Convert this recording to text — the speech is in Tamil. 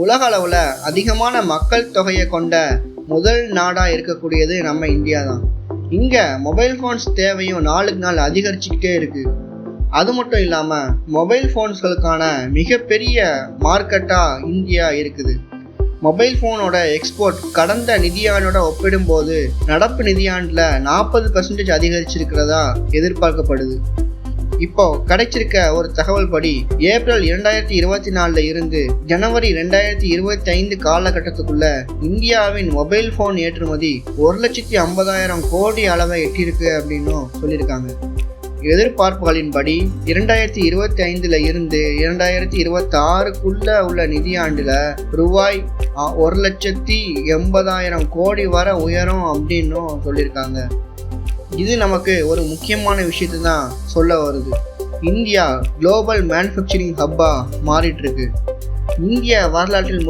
உலக அளவில் அதிகமான மக்கள் தொகையை கொண்ட முதல் நாடாக இருக்கக்கூடியது நம்ம இந்தியா தான். இங்கே மொபைல் ஃபோன்ஸ் தேவையும் நாளுக்கு நாள் அதிகரிச்சுக்கிட்டே இருக்குது. அது மட்டும் இல்லாமல் மொபைல் ஃபோன்ஸ்களுக்கான மிகப்பெரிய மார்க்கெட்டாக இந்தியா இருக்குது. மொபைல் ஃபோனோட எக்ஸ்போர்ட் கடந்த நிதியாண்டோட ஒப்பிடும்போது நடப்பு நிதியாண்டில் 40% அதிகரிச்சிருக்கிறதா எதிர்பார்க்கப்படுது. இப்போ கிடைச்சிருக்க ஒரு தகவல் படி ஏப்ரல் 2024 இருந்து ஜனவரி 2025 காலகட்டத்துக்குள்ள இந்தியாவின் மொபைல் ஃபோன் ஏற்றுமதி 1,50,000 கோடி அளவை எட்டியிருக்கு அப்படின்னும் சொல்லியிருக்காங்க. எதிர்பார்ப்புகளின்படி 2025 இருந்து 2026 உள்ள நிதியாண்டில் ரூபாய் 1,80,000 கோடி வரை உயரும் அப்படின்னும் சொல்லியிருக்காங்க. இது நமக்கு ஒரு முக்கியமான விஷயத்தை தான் சொல்ல வருது. இந்தியா குளோபல் மேனுஃபேக்சரிங் ஹப்பாக மாறிட்டு இருக்கு. இந்திய வரலாற்றில்